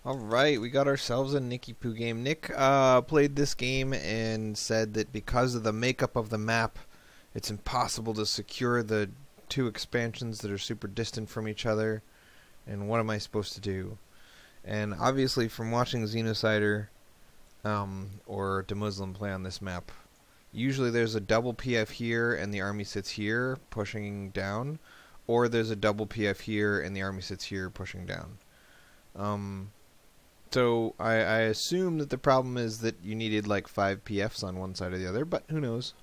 Alright, we got ourselves a Nicky Poo game. Nick played this game and said that because of the makeup of the map, it's impossible to secure the two expansions that are super distant from each other. And what am I supposed to do? And obviously from watching Xenocider or DeMuslim play on this map, usually there's a double PF here and the army sits here pushing down, or there's a double PF here and the army sits here pushing down. So I assume that the problem is that you needed like 5 PFs on one side or the other, but who knows?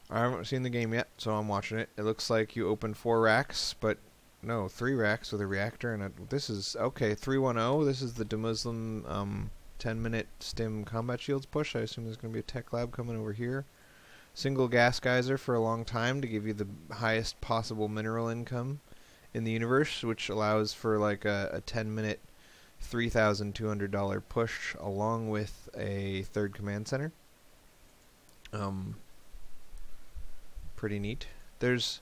I haven't seen the game yet, so I'm watching it. It looks like you open 4 racks, but no, 3 racks with a reactor, and this is, okay, 310, this is the DeMuslim 10-minute stim combat shields push. I assume there's going to be a tech lab coming over here. Single gas geyser for a long time to give you the highest possible mineral income in the universe, which allows for like a 10-minute $3,200 push along with a third command center. Pretty neat. There's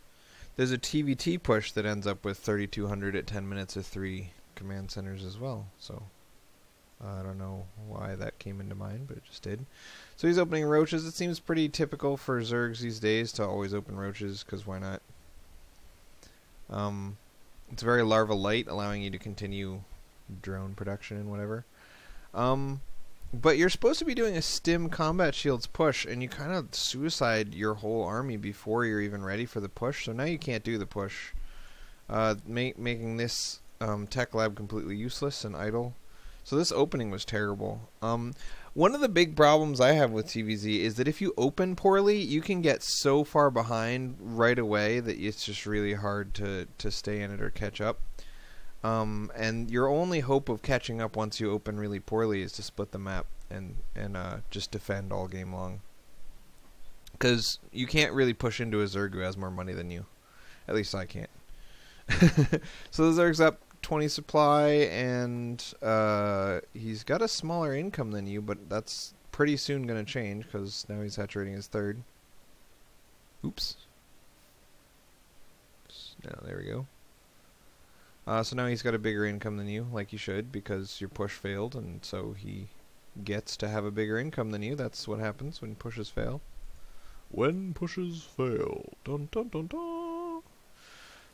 a TvT push that ends up with 3,200 at 10 minutes of 3 command centers as well. So I don't know why that came into mind, but it just did. So he's opening roaches. It seems pretty typical for Zergs these days to always open roaches, because why not? It's very larva light, allowing you to continue drone production and whatever. But you're supposed to be doing a stim combat shields push, and you kind of suicide your whole army before you're even ready for the push, so now you can't do the push, making this tech lab completely useless and idle. So this opening was terrible. One of the big problems I have with TvZ is that if you open poorly, you can get so far behind right away that it's just really hard to stay in it or catch up. And your only hope of catching up once you open really poorly is to split the map and just defend all game long. Because you can't really push into a Zerg who has more money than you. At least I can't. So the Zerg's up 20 supply, and he's got a smaller income than you, but that's pretty soon going to change because now he's saturating his third. Oops. Now, there we go. So now he's got a bigger income than you, like he should, because your push failed, and so he gets to have a bigger income than you. That's what happens when pushes fail. When pushes fail. Dun dun dun dun.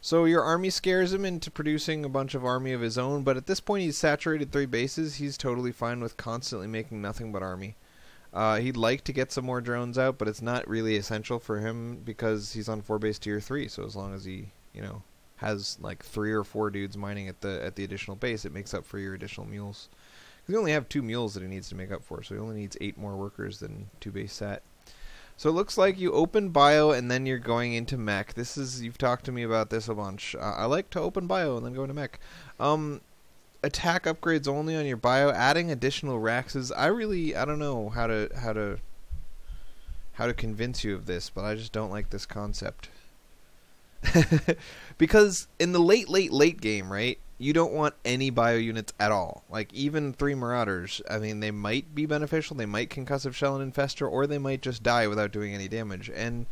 So your army scares him into producing a bunch of army of his own, but at this point he's saturated 3 bases. He's totally fine with constantly making nothing but army. He'd like to get some more drones out, but it's not really essential for him because he's on 4 base tier 3, so as long as he, you know, has like 3 or 4 dudes mining at the additional base, it makes up for your additional mules. Because he only have 2 mules that he needs to make up for, so he only needs 8 more workers than 2 base sat. So it looks like you open bio and then you're going into mech. This is, you've talked to me about this a bunch. I like to open bio and then go into mech. Attack upgrades only on your bio, adding additional racks is, I don't know how to convince you of this, but I just don't like this concept. Because in the late game, right, you don't want any bio units at all. Like even 3 Marauders, I mean, they might be beneficial, they might concussive shell and infestor, or they might just die without doing any damage. And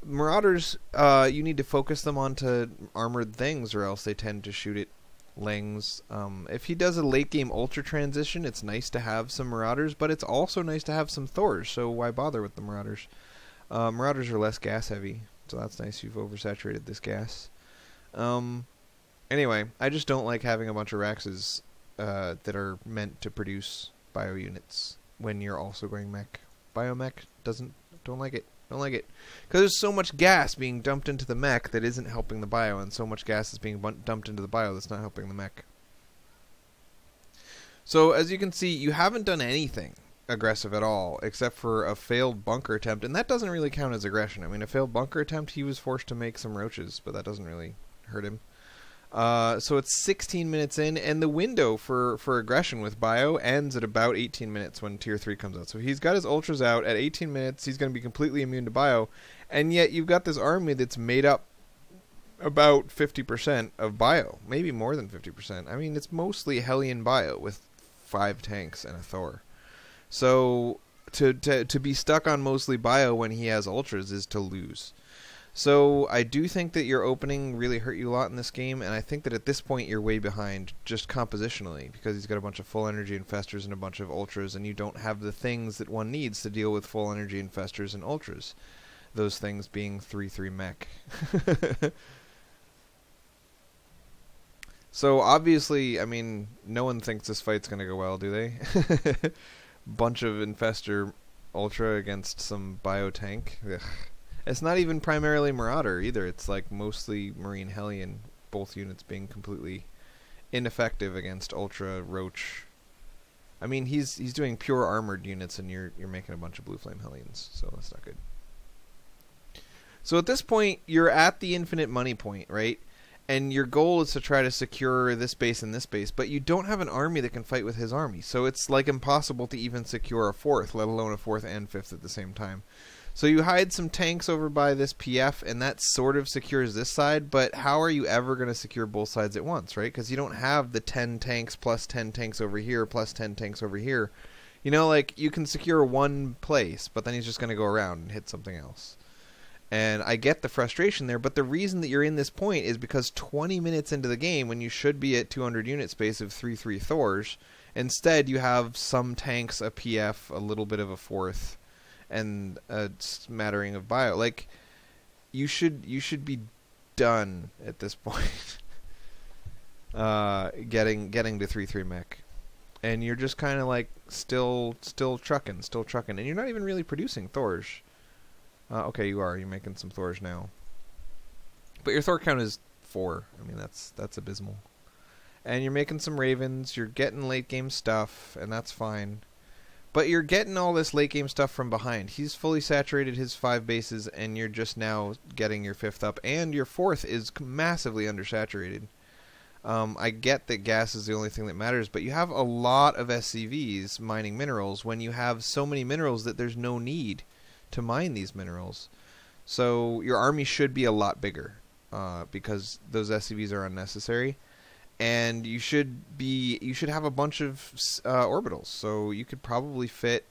Marauders, you need to focus them onto armored things, or else they tend to shoot at Lings. If he does a late game ultra transition, it's nice to have some Marauders, but it's also nice to have some Thors, so why bother with the Marauders? Marauders are less gas heavy, so that's nice. You've oversaturated this gas. Anyway, I just don't like having a bunch of Raxes that are meant to produce bio units when you're also going mech. Bio-mech don't like it. Don't like it. Because there's so much gas being dumped into the mech that isn't helping the bio, and so much gas is being dumped into the bio that's not helping the mech. So, as you can see, you haven't done anything aggressive at all, except for a failed bunker attempt, and that doesn't really count as aggression. I mean, a failed bunker attempt, he was forced to make some roaches, but that doesn't really hurt him. So it's 16 minutes in, and the window for aggression with bio ends at about 18 minutes when tier 3 comes out. So he's got his ultras out at 18 minutes, he's going to be completely immune to bio, and yet you've got this army that's made up about 50% of bio, maybe more than 50%. I mean, it's mostly Hellion bio with 5 tanks and a Thor. So to be stuck on mostly bio when he has ultras is to lose. So I do think that your opening really hurt you a lot in this game, and I think that at this point you're way behind just compositionally, because he's got a bunch of full energy infestors and a bunch of ultras, and you don't have the things that one needs to deal with full energy infestors and ultras. Those things being 3/3 mech. So obviously, I mean, no one thinks this fight's going to go well, do they? Bunch of infestor ultra against some bio tank. Ugh. It's not even primarily Marauder either. It's like mostly Marine Hellion, both units being completely ineffective against Ultra Roach. I mean, he's doing pure armored units, and you're making a bunch of Blue Flame Hellions, so that's not good. So at this point, you're at the infinite money point, right? And your goal is to try to secure this base and this base, but you don't have an army that can fight with his army, so it's like impossible to even secure a fourth, let alone a fourth and fifth at the same time. So you hide some tanks over by this PF, and that sort of secures this side, but how are you ever going to secure both sides at once, right? Because you don't have the 10 tanks plus 10 tanks over here plus 10 tanks over here. You know, like, you can secure one place, but then he's just going to go around and hit something else. And I get the frustration there, but the reason that you're in this point is because 20 minutes into the game, when you should be at 200 unit space of 3/3 Thors, instead you have some tanks, a PF, a little bit of a fourth, and a smattering of bio. Like, you should be done at this point. Getting to 3/3 mech, and you're just kind of like still trucking, and you're not even really producing Thors. Okay, you are. You're making some Thors now, but your Thor count is 4. I mean, that's abysmal. And you're making some Ravens. You're getting late game stuff, and that's fine. But you're getting all this late game stuff from behind. He's fully saturated his 5 bases, and you're just now getting your 5th up, and your 4th is massively undersaturated. I get that gas is the only thing that matters, but you have a lot of SCVs mining minerals when you have so many minerals that there's no need to mine these minerals. So your army should be a lot bigger, because those SCVs are unnecessary. And you should have a bunch of orbitals. So you could probably fit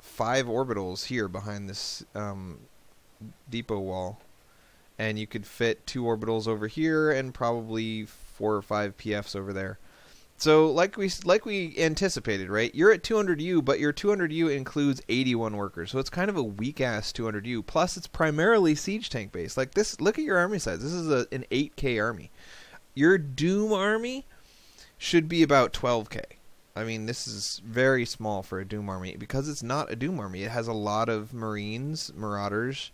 5 orbitals here behind this depot wall, and you could fit 2 orbitals over here, and probably 4 or 5 PFs over there. So like we anticipated, right? You're at 200U, but your 200U includes 81 workers, so it's kind of a weak ass 200U. Plus, it's primarily siege tank based. Like this, look at your army size. This is an 8K army. Your Doom army should be about 12K. I mean, this is very small for a Doom army because it's not a Doom army. It has a lot of Marines, Marauders,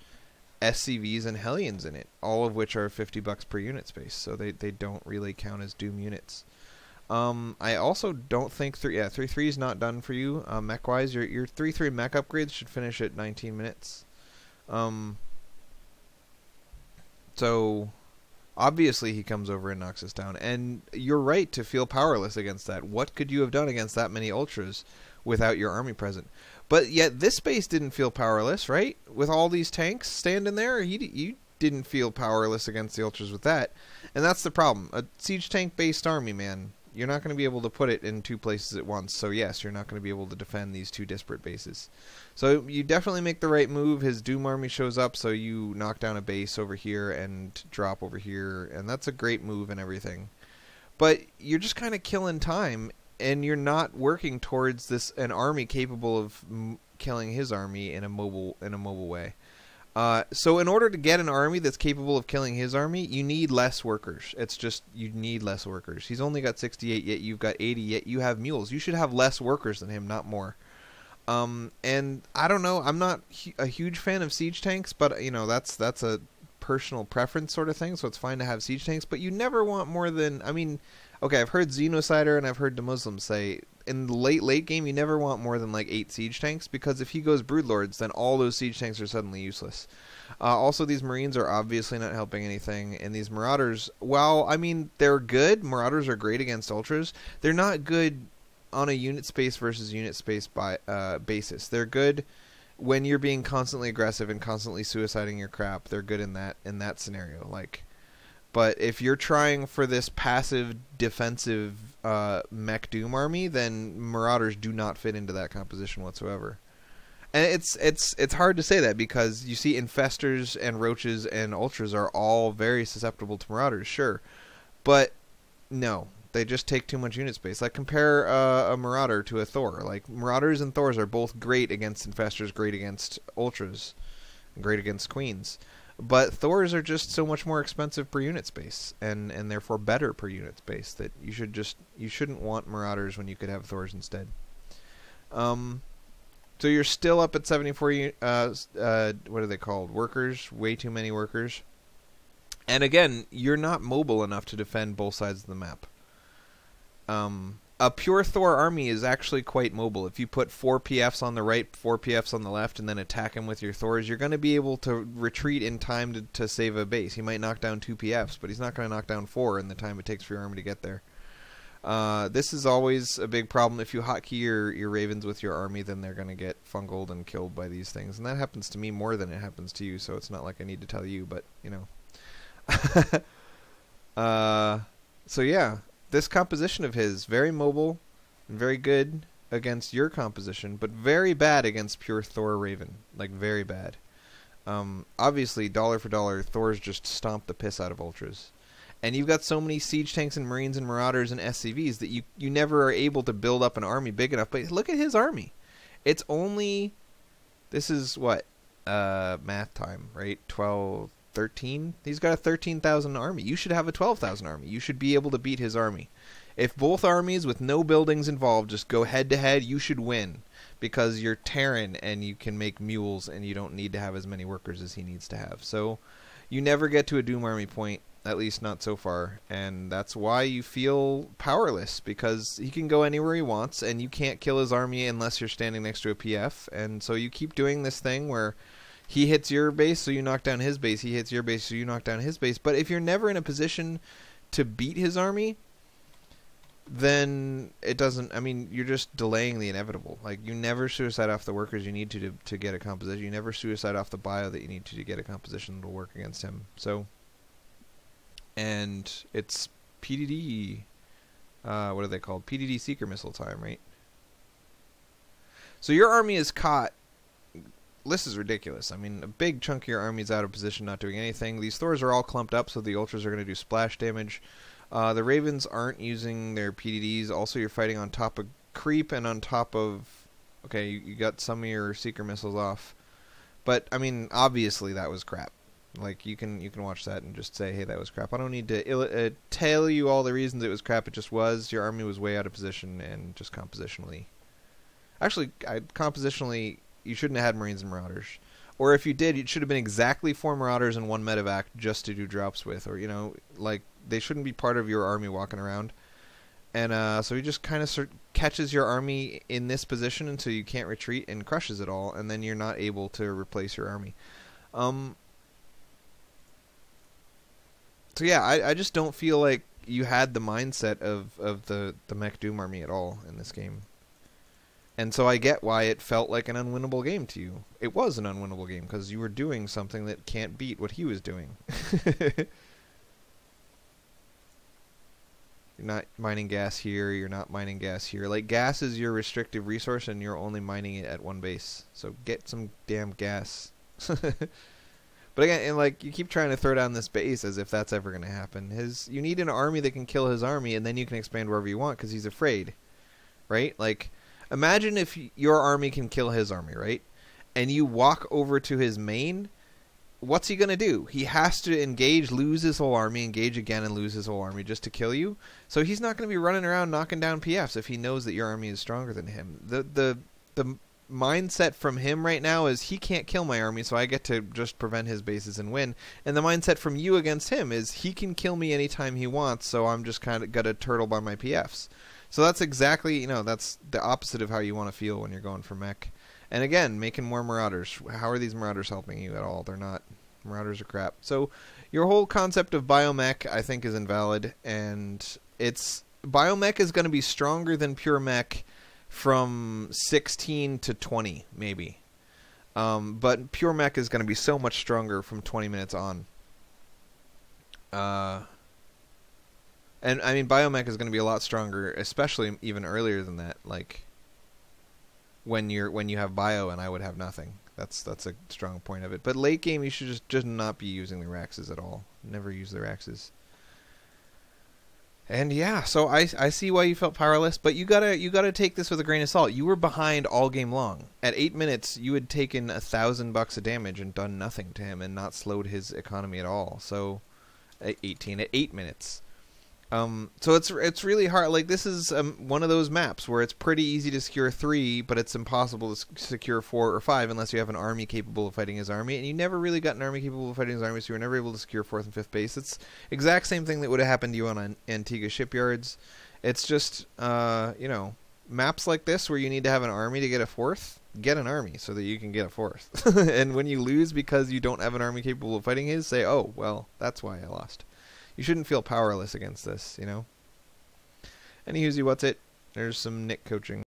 SCVs, and Hellions in it, all of which are $50 per unit space, so they don't really count as Doom units. I also don't think 3/3 is not done for you mech wise. Your 3/3 mech upgrades should finish at 19 minutes. So obviously he comes over and knocks us down, and you're right to feel powerless against that. What could you have done against that many ultras without your army present? But yet this base didn't feel powerless, right? With all these tanks standing there, you didn't feel powerless against the ultras with that. And that's the problem. A siege tank based army, man, you're not going to be able to put it in 2 places at once. So yes, you're not going to be able to defend these 2 disparate bases. So you definitely make the right move. His Doom army shows up, so you knock down a base over here and drop over here, and that's a great move and everything. But you're just kind of killing time, and you're not working towards an army capable of killing his army in a mobile way. So in order to get an army that's capable of killing his army, you need less workers. It's just, you need less workers. He's only got 68, yet you've got 80, yet you have mules. You should have less workers than him, not more. And I don't know, I'm not a huge fan of siege tanks, but you know, that's a personal preference sort of thing, so it's fine to have siege tanks, but you never want more than, I mean, okay, I've heard Xenocider and I've heard the Muslims say in the late game you never want more than like 8 siege tanks, because if he goes Broodlords, then all those siege tanks are suddenly useless. Also, these Marines are obviously not helping anything, and these Marauders, well, I mean, they're good. Marauders are great against Ultras. They're not good on a unit space versus unit space basis. They're good when you're being constantly aggressive and constantly suiciding your crap. They're good in that scenario. Like, but if you're trying for this passive defensive mech Doom army, then Marauders do not fit into that composition whatsoever. And it's hard to say that because you see infestors and roaches and ultras are all very susceptible to marauders, sure, but no, they just take too much unit space. Like compare a marauder to a thor. Like marauders and thors are both great against infestors, great against ultras, and great against queens. But thors are just so much more expensive per unit space, and therefore better per unit space, that you shouldn't want marauders when you could have thors instead. So you're still up at 74. What are they called? Workers. Way too many workers. And again, you're not mobile enough to defend both sides of the map. A pure Thor army is actually quite mobile. If you put 4 PFs on the right, 4 PFs on the left, and then attack him with your Thors, you're going to be able to retreat in time to save a base. He might knock down 2 PFs, but he's not going to knock down 4 in the time it takes for your army to get there. This is always a big problem. If you hotkey your ravens with your army, then they're going to get fungled and killed by these things. And that happens to me more than it happens to you, so it's not like I need to tell you, but, you know. So yeah, this composition of his, very mobile and very good against your composition, but very bad against pure Thor Raven. Like, very bad. Obviously, dollar for dollar, Thors just stomp the piss out of ultras. And you've got so many siege tanks and marines and marauders and SCVs that you never are able to build up an army big enough. But look at his army. It's only... This is what? Math time, right? 12... 13? He's got a 13,000 army. You should have a 12,000 army. You should be able to beat his army. If both armies with no buildings involved just go head to head, you should win. Because you're Terran and you can make mules and you don't need to have as many workers as he needs to have. So you never get to a Doom army point, at least not so far. And that's why you feel powerless, because he can go anywhere he wants and you can't kill his army unless you're standing next to a PF. And so you keep doing this thing where he hits your base, so you knock down his base. He hits your base, so you knock down his base. But if you're never in a position to beat his army, then it doesn't... I mean, you're just delaying the inevitable. Like, you never suicide off the workers you need to get a composition. You never suicide off the bio that you need to get a composition that will work against him. So, and it's PDD... what are they called? PDD Seeker Missile time, right? So your army is caught. This is ridiculous. I mean, a big chunk of your army is out of position, not doing anything. These Thors are all clumped up, so the Ultras are going to do splash damage. The Ravens aren't using their PDDs. Also, you're fighting on top of creep and on top of... Okay, you got some of your Seeker missiles off. But, I mean, obviously that was crap. Like, you can watch that and just say, hey, that was crap. I don't need to tell you all the reasons it was crap. It just was. Your army was way out of position and just compositionally... Actually, compositionally... You shouldn't have had Marines and Marauders. Or if you did, it should have been exactly 4 Marauders and 1 medevac just to do drops with. Or, you know, like, they shouldn't be part of your army walking around. And so he just kind of catches your army in this position until you can't retreat and crushes it all. And then you're not able to replace your army. So yeah, I just don't feel like you had the mindset of the Mech Doom army at all in this game. And so I get why it felt like an unwinnable game to you. It was an unwinnable game because you were doing something that can't beat what he was doing. You're not mining gas here, you're not mining gas here. Like, gas is your restrictive resource and you're only mining it at one base. So get some damn gas. But again, and like, you keep trying to throw down this base as if that's ever going to happen. You need an army that can kill his army and then you can expand wherever you want because he's afraid. Right? Like... Imagine if your army can kill his army, right? And you walk over to his main, what's he going to do? He has to engage, lose his whole army, engage again and lose his whole army just to kill you. So he's not going to be running around knocking down PFs if he knows that your army is stronger than him. The mindset from him right now is he can't kill my army, so I get to just prevent his bases and win. And the mindset from you against him is he can kill me anytime he wants, so I'm just kind of got to turtle by my PFs. So that's exactly, you know, that's the opposite of how you want to feel when you're going for mech. And again, making more Marauders. How are these Marauders helping you at all? They're not. Marauders are crap. So your whole concept of bio-mech, I think, is invalid. And bio-mech is going to be stronger than pure mech from 16 to 20, maybe. But pure mech is going to be so much stronger from 20 minutes on. And, I mean, bio-mech is going to be a lot stronger, especially even earlier than that. Like, when you have bio, and I would have nothing. That's a strong point of it. But late game, you should just not be using the Raxes at all. Never use the Raxes. And yeah, so I see why you felt powerless, but you gotta take this with a grain of salt. You were behind all game long. At 8 minutes, you had taken $1,000 of damage and done nothing to him, and not slowed his economy at all. So, at 8 minutes. So it's really hard. Like, this is one of those maps where it's pretty easy to secure 3, but it's impossible to secure 4 or 5 unless you have an army capable of fighting his army. And you never really got an army capable of fighting his army, so you were never able to secure 4th and 5th base. It's exact same thing that would have happened to you on Antigua shipyards. It's just, you know, maps like this where you need to have an army to get a 4th, get an army so that you can get a 4th. And when you lose because you don't have an army capable of fighting his, say, oh, well, that's why I lost. You shouldn't feel powerless against this, you know? Anywho, what's it? There's some Nick coaching.